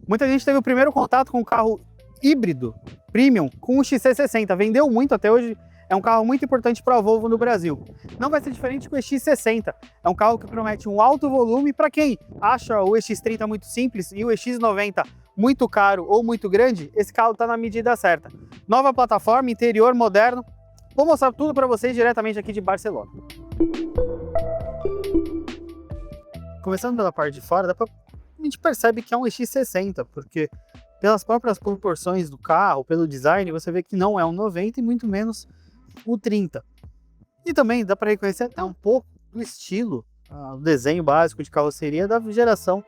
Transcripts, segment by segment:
Muita gente teve o primeiro contato com o carro híbrido premium com o XC60. Vendeu muito até hoje, é um carro muito importante para a Volvo no Brasil. Não vai ser diferente com o EX60. É um carro que promete um alto volume para quem acha o EX30 muito simples e o EX90 muito caro ou muito grande. Esse carro está na medida certa. Nova plataforma, interior moderno. Vou mostrar tudo para vocês diretamente aqui de Barcelona. Começando pela parte de fora, a gente percebe que é um EX60, porque pelas próprias proporções do carro, pelo design, você vê que não é um 90 e muito menos o 30. E também dá para reconhecer até um pouco do estilo, o desenho básico de carroceria da geração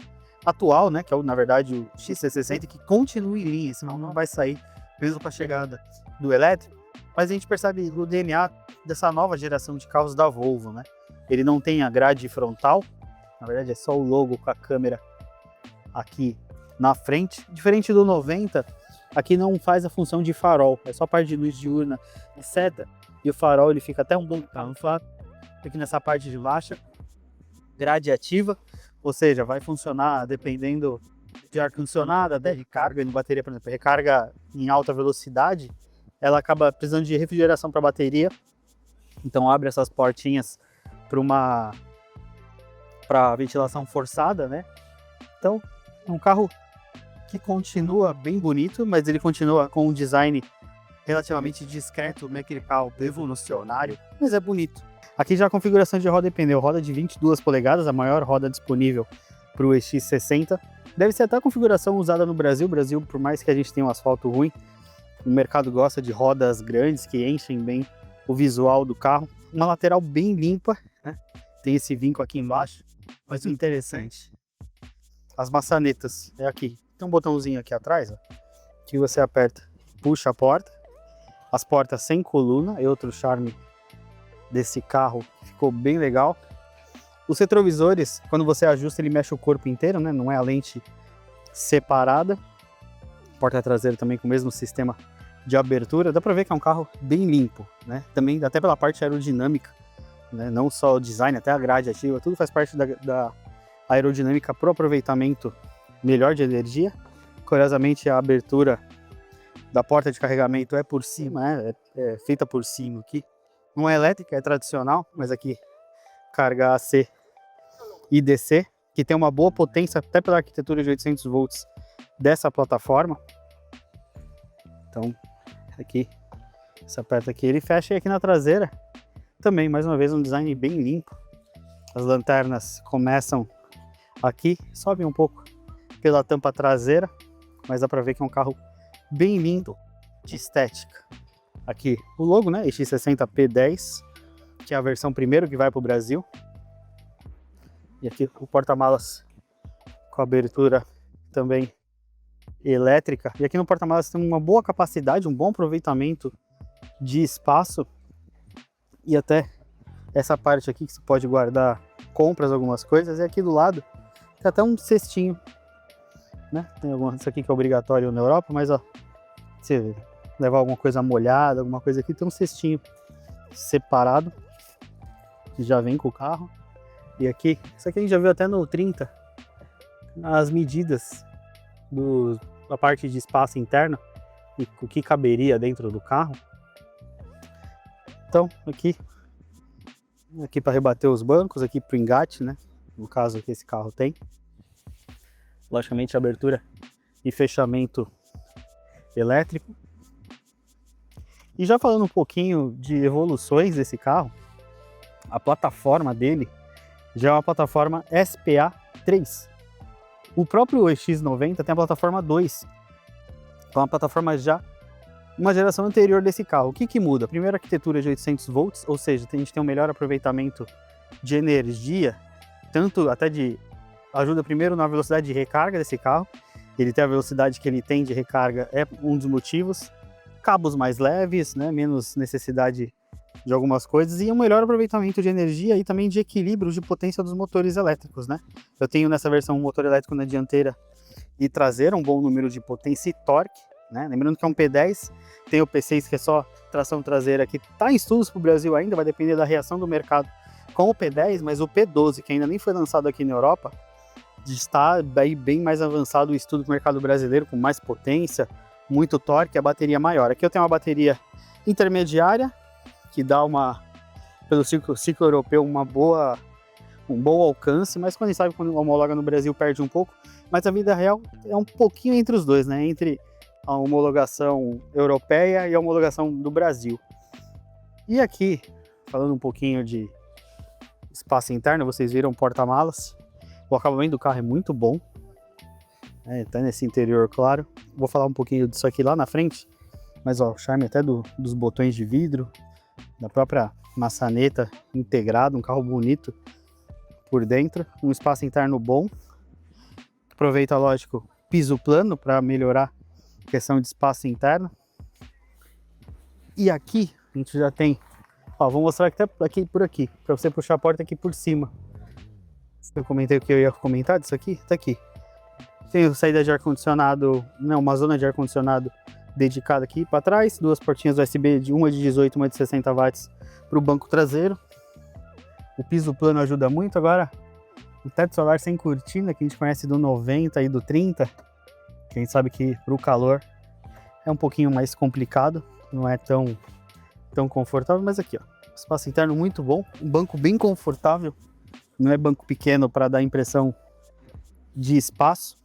atual, né, que é na verdade o XC60, que continua em linha, senão não vai sair mesmo com a chegada do elétrico. Mas a gente percebe o DNA dessa nova geração de carros da Volvo, né? Ele não tem a grade frontal, na verdade é só o logo com a câmera aqui na frente. Diferente do 90, aqui não faz a função de farol, é só a parte de luz diurna e seta. E o farol ele fica até um bom camuflado aqui nessa parte de baixo, grade ativa, ou seja, vai funcionar dependendo de ar-condicionado, até recarga em bateria, por exemplo, recarga em alta velocidade, ela acaba precisando de refrigeração para a bateria, então abre essas portinhas para ventilação forçada, né? Então é um carro que continua bem bonito, mas ele continua com um design relativamente discreto, meio aquele carro revolucionário, mas é bonito. Aqui já a configuração de roda e pneu, roda de 22 polegadas, a maior roda disponível para o EX60. Deve ser até a configuração usada no Brasil. Brasil, por mais que a gente tenha um asfalto ruim, o mercado gosta de rodas grandes que enchem bem o visual do carro. Uma lateral bem limpa, né? Tem esse vinco aqui embaixo, mas o interessante, as maçanetas é aqui. Tem um botãozinho aqui atrás, ó, que você aperta, puxa a porta. As portas sem coluna, é outro charme desse carro, ficou bem legal. Os retrovisores, quando você ajusta, ele mexe o corpo inteiro, né? Não é a lente separada. Porta traseira também com o mesmo sistema de abertura. Dá para ver que é um carro bem limpo, né? Também até pela parte aerodinâmica, né? Não só o design, até a grade ativa, tudo faz parte da aerodinâmica para o aproveitamento melhor de energia. Curiosamente, a abertura da porta de carregamento é por cima, é feita por cima aqui. Não é elétrica, é tradicional, mas aqui carga AC e DC, que tem uma boa potência até pela arquitetura de 800 volts dessa plataforma. Então, aqui, você aperta aqui, ele fecha, e aqui na traseira também, mais uma vez, um design bem limpo. As lanternas começam aqui, sobem um pouco pela tampa traseira, mas dá para ver que é um carro bem lindo de estética. Aqui o logo, né, EX60 P10, que é a versão primeiro que vai para o Brasil. E aqui o porta-malas com abertura também elétrica. E aqui no porta-malas tem uma boa capacidade, um bom aproveitamento de espaço. E até essa parte aqui que você pode guardar compras, algumas coisas. E aqui do lado tem até um cestinho, né? Tem isso aqui que é obrigatório na Europa, mas ó, se levar alguma coisa molhada, alguma coisa aqui, tem um cestinho separado que já vem com o carro. E aqui, isso aqui a gente já viu até no 30, as medidas da parte de espaço interno e o que caberia dentro do carro. Então aqui para rebater os bancos, aqui para o engate, né? No caso que esse carro tem. Logicamente abertura e fechamento elétrico. E já falando um pouquinho de evoluções desse carro, a plataforma dele já é uma plataforma SPA3. O próprio EX90 tem a plataforma 2, então uma plataforma já uma geração anterior desse carro. O que muda? Primeiro, a arquitetura de 800 volts, ou seja, a gente tem um melhor aproveitamento de energia, tanto até de ajuda primeiro na velocidade de recarga desse carro. Ele tem a velocidade que ele tem de recarga, é um dos motivos. Cabos mais leves, né, menos necessidade de algumas coisas, e um melhor aproveitamento de energia e também de equilíbrio de potência dos motores elétricos, né? Eu tenho nessa versão um motor elétrico na dianteira e traseira, um bom número de potência e torque, né? Lembrando que é um P10, tem o P6 que é só tração traseira, que está em estudos para o Brasil ainda, vai depender da reação do mercado com o P10, mas o P12, que ainda nem foi lançado aqui na Europa, está bem mais avançado o estudo do mercado brasileiro, com mais potência, muito torque, a bateria maior. Aqui eu tenho uma bateria intermediária, que dá pelo ciclo europeu, um bom alcance, mas quando a gente sabe, quando homologa no Brasil perde um pouco, mas a vida real é um pouquinho entre os dois, né? Entre a homologação europeia e a homologação do Brasil. E aqui, falando um pouquinho de espaço interno, vocês viram porta-malas. O acabamento do carro é muito bom. Tá nesse interior, claro. Vou falar um pouquinho disso aqui lá na frente. Mas ó, o charme até dos botões de vidro, da própria maçaneta integrada, um carro bonito por dentro. Um espaço interno bom. Aproveita, lógico, piso plano para melhorar a questão de espaço interno. E aqui a gente já tem, ó, vou mostrar até aqui por aqui, para você puxar a porta aqui por cima. Eu comentei o que eu ia comentar disso aqui, tá aqui. Tem saída de ar-condicionado, uma zona de ar-condicionado dedicada aqui para trás, duas portinhas USB, uma de 18 e uma de 60 watts para o banco traseiro. O piso plano ajuda muito. Agora, o teto solar sem cortina, que a gente conhece do 90 e do 30, que a gente sabe que para o calor é um pouquinho mais complicado, não é tão confortável, mas aqui, ó, espaço interno muito bom, um banco bem confortável, não é banco pequeno para dar impressão de espaço.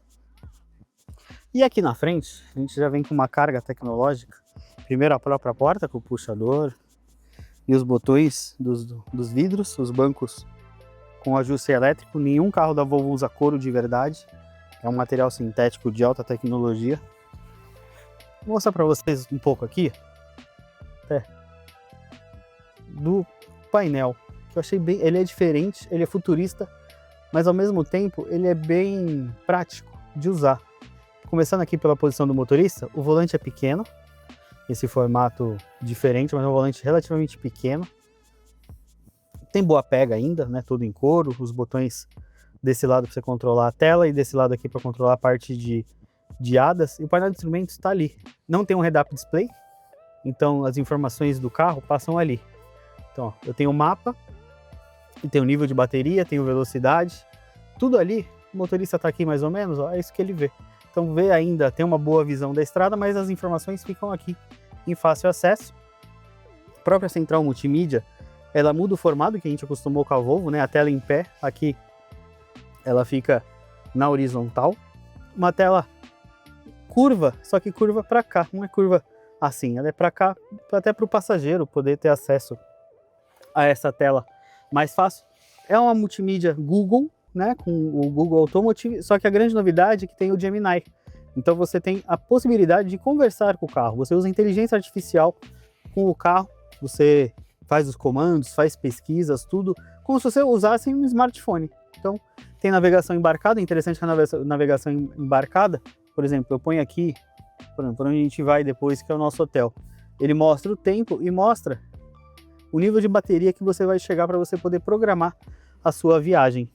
E aqui na frente, a gente já vem com uma carga tecnológica, primeiro a própria porta com o puxador e os botões dos vidros, os bancos com ajuste elétrico. Nenhum carro da Volvo usa couro de verdade, é um material sintético de alta tecnologia. Vou mostrar para vocês um pouco aqui do painel, que eu achei bem, ele é diferente, ele é futurista, mas ao mesmo tempo ele é bem prático de usar. Começando aqui pela posição do motorista, o volante é pequeno, esse formato diferente, mas é um volante relativamente pequeno. Tem boa pega ainda, né? Tudo em couro, os botões desse lado para você controlar a tela e desse lado aqui para controlar a parte de hadas. E o painel de instrumentos está ali. Não tem um head-up display, então as informações do carro passam ali. Então, ó, eu tenho o mapa, tenho o nível de bateria, tenho velocidade, tudo ali. O motorista está aqui mais ou menos, ó, é isso que ele vê. Então vê ainda, tem uma boa visão da estrada, mas as informações ficam aqui em fácil acesso. A própria central multimídia, ela muda o formato que a gente acostumou com a Volvo, né? A tela em pé, aqui ela fica na horizontal. Uma tela curva, só que curva para cá, não é curva assim, ela é para cá, até para o passageiro poder ter acesso a essa tela mais fácil. É uma multimídia Google, né, com o Google Automotive, só que a grande novidade é que tem o Gemini. Então você tem a possibilidade de conversar com o carro. Você usa inteligência artificial com o carro, você faz os comandos, faz pesquisas, tudo como se você usasse um smartphone. Então tem navegação embarcada, interessante que a navegação embarcada, por exemplo, eu ponho aqui, por exemplo, onde a gente vai depois, que é o nosso hotel. Ele mostra o tempo e mostra o nível de bateria que você vai chegar para você poder programar a sua viagem.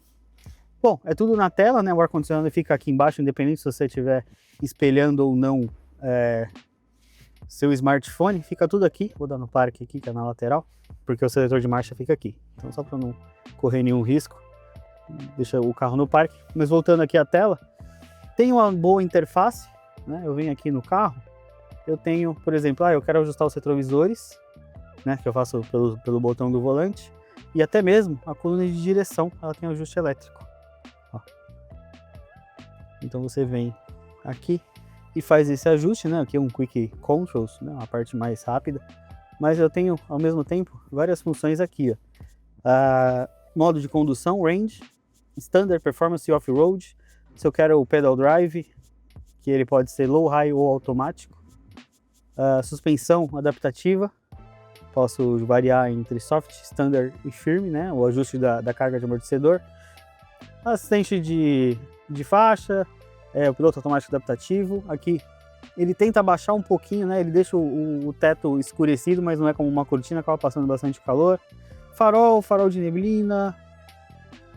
Bom, é tudo na tela, né? O ar-condicionado fica aqui embaixo, independente se você estiver espelhando ou não seu smartphone, fica tudo aqui. Vou dar no parque aqui, que é na lateral, porque o seletor de marcha fica aqui. Então, só para não correr nenhum risco, deixa o carro no parque. Mas voltando aqui à tela, tem uma boa interface, né? Eu venho aqui no carro, eu tenho, por exemplo, eu quero ajustar os retrovisores, né? Que eu faço pelo botão do volante, e até mesmo a coluna de direção, ela tem ajuste elétrico. Então você vem aqui e faz esse ajuste, né? Aqui é um Quick Controls, né? Uma parte mais rápida. Mas eu tenho, ao mesmo tempo, várias funções aqui, ó. Modo de condução, Range, Standard, Performance e Off-Road. Se eu quero o Pedal Drive, que ele pode ser Low, High ou automático. Suspensão adaptativa. Posso variar entre Soft, Standard e Firme, né? O ajuste da carga de amortecedor. Assistente de faixa, o piloto automático adaptativo. Aqui ele tenta abaixar um pouquinho, né? Ele deixa o teto escurecido, mas não é como uma cortina, acaba passando bastante calor. Farol de neblina,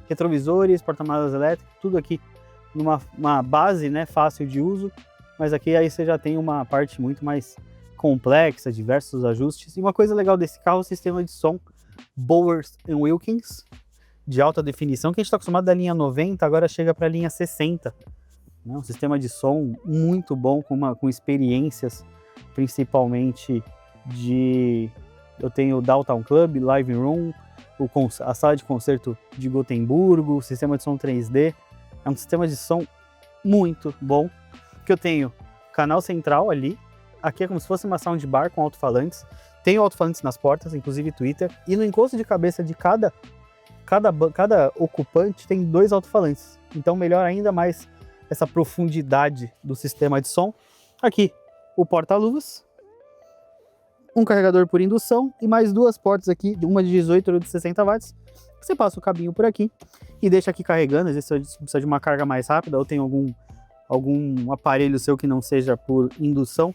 retrovisores, porta-malas elétricos, tudo aqui numa base, né, fácil de uso. Mas aqui aí você já tem uma parte muito mais complexa, diversos ajustes. E uma coisa legal desse carro é o sistema de som Bowers & Wilkins. de alta definição, que a gente está acostumado da linha 90, agora chega para a linha 60. Né? Um sistema de som muito bom, com experiências, principalmente eu tenho o Downtown Club, Live Room, a sala de concerto de Gotemburgo, o sistema de som 3D. É um sistema de som muito bom, que eu tenho canal central ali, aqui é como se fosse uma soundbar com alto-falantes, tenho alto-falantes nas portas, inclusive Twitter, e no encosto de cabeça de cada ocupante tem 2 alto-falantes, então melhora ainda mais essa profundidade do sistema de som. Aqui o porta-luvas, um carregador por indução e mais 2 portas aqui, uma de 18 e outra de 60 watts. Você passa o cabinho por aqui e deixa aqui carregando. Às vezes você precisa de uma carga mais rápida ou tem algum aparelho seu que não seja por indução.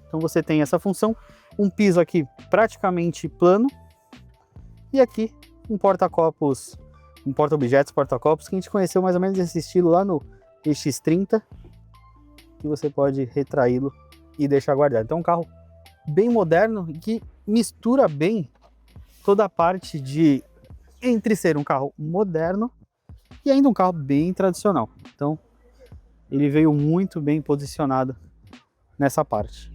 Então você tem essa função. Um piso aqui praticamente plano. E aqui um porta-copos, um porta-objetos, porta-copos, que a gente conheceu mais ou menos desse estilo lá no EX30. Que você pode retraí-lo e deixar guardado. Então é um carro bem moderno e que mistura bem toda a parte de entre ser um carro moderno e ainda um carro bem tradicional. Então ele veio muito bem posicionado nessa parte.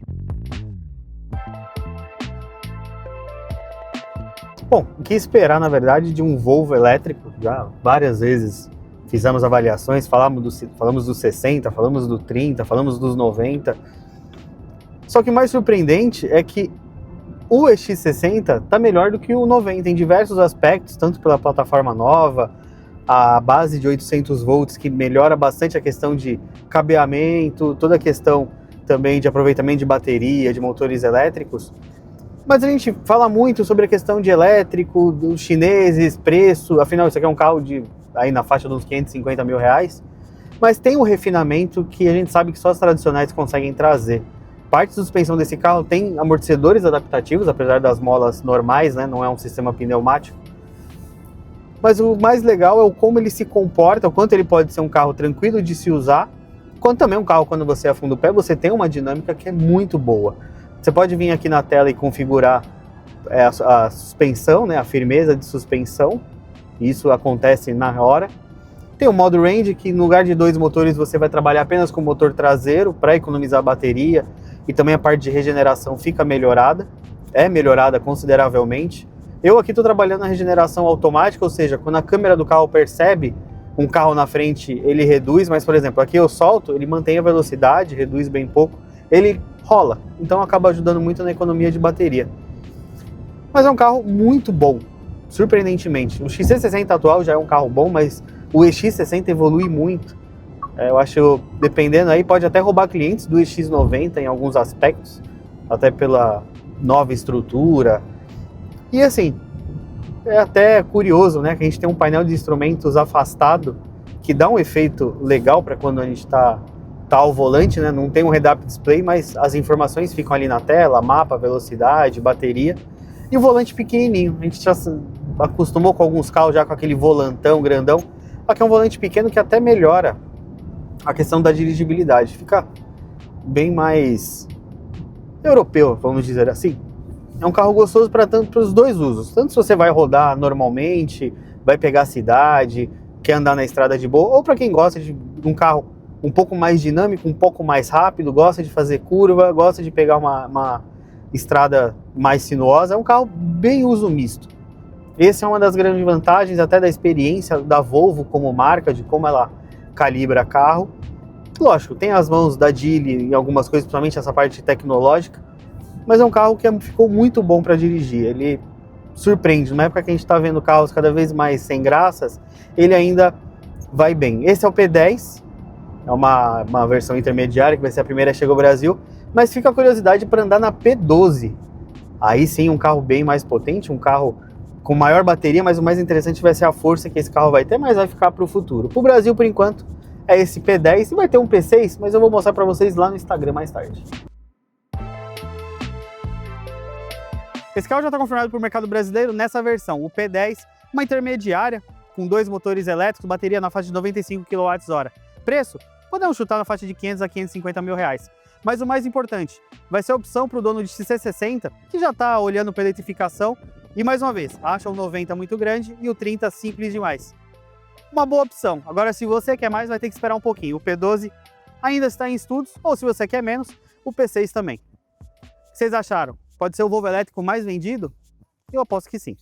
Bom, o que esperar na verdade de um Volvo elétrico? Já várias vezes fizemos avaliações, falamos dos 60, falamos do 30, falamos dos 90. Só que o mais surpreendente é que o EX60 está melhor do que o 90 em diversos aspectos, tanto pela plataforma nova, a base de 800 volts que melhora bastante a questão de cabeamento, toda a questão também de aproveitamento de bateria, de motores elétricos. Mas a gente fala muito sobre a questão de elétrico, dos chineses, preço, afinal isso aqui é um carro aí na faixa de uns 550 mil reais, mas tem um refinamento que a gente sabe que só os tradicionais conseguem trazer. Parte da suspensão desse carro tem amortecedores adaptativos, apesar das molas normais, né? Não é um sistema pneumático. Mas o mais legal é o como ele se comporta, o quanto ele pode ser um carro tranquilo de se usar, quanto também um carro, quando você afunda o pé, você tem uma dinâmica que é muito boa. Você pode vir aqui na tela e configurar a suspensão, né? A firmeza de suspensão, isso acontece na hora. Tem o modo range, que no lugar de 2 motores você vai trabalhar apenas com o motor traseiro para economizar a bateria, e também a parte de regeneração fica melhorada, é melhorada consideravelmente. Eu aqui estou trabalhando na regeneração automática, ou seja, quando a câmera do carro percebe um carro na frente, ele reduz, mas por exemplo, aqui eu solto, ele mantém a velocidade, reduz bem pouco, ele rola, então acaba ajudando muito na economia de bateria. Mas é um carro muito bom, surpreendentemente. O XC60 atual já é um carro bom, mas o EX60 evolui muito. Eu acho, dependendo aí, pode até roubar clientes do EX90 em alguns aspectos, até pela nova estrutura. E assim, é até curioso, né, que a gente tem um painel de instrumentos afastado, que dá um efeito legal para quando a gente tá ao volante, né, não tem um head-up display, mas as informações ficam ali na tela, mapa, velocidade, bateria, e o volante pequenininho. A gente já acostumou com alguns carros já com aquele volantão grandão, aqui é um volante pequeno que até melhora a questão da dirigibilidade, fica bem mais europeu, vamos dizer assim. É um carro gostoso para os 2 usos, tanto se você vai rodar normalmente, vai pegar a cidade, quer andar na estrada de boa, ou para quem gosta de um carro um pouco mais dinâmico, um pouco mais rápido, gosta de fazer curva, gosta de pegar uma estrada mais sinuosa, é um carro bem uso misto. Essa é uma das grandes vantagens até da experiência da Volvo como marca, de como ela calibra carro. Lógico, tem as mãos da Geely em algumas coisas, principalmente essa parte tecnológica, mas é um carro que ficou muito bom para dirigir. Ele surpreende, numa época que a gente está vendo carros cada vez mais sem graças, ele ainda vai bem. Esse é o P10, é uma versão intermediária, que vai ser a primeira que chega ao Brasil, mas fica a curiosidade para andar na P12. Aí sim, um carro bem mais potente, um carro com maior bateria, mas o mais interessante vai ser a força que esse carro vai ter, mas vai ficar para o futuro. Para o Brasil, por enquanto, é esse P10, e vai ter um P6, mas eu vou mostrar para vocês lá no Instagram mais tarde. Esse carro já está confirmado para o mercado brasileiro nessa versão, o P10, uma intermediária, com 2 motores elétricos, bateria na faixa de 95 kWh. Preço? Podemos chutar na faixa de 500 a 550 mil reais. Mas o mais importante, vai ser a opção para o dono de XC60, que já está olhando para a eletrificação, E mais uma vez, acham o 90 muito grande e o 30 simples demais. Uma boa opção. Agora, se você quer mais, vai ter que esperar um pouquinho. O P12 ainda está em estudos, ou se você quer menos, o P6 também. O que vocês acharam? Pode ser o Volvo elétrico mais vendido? Eu aposto que sim.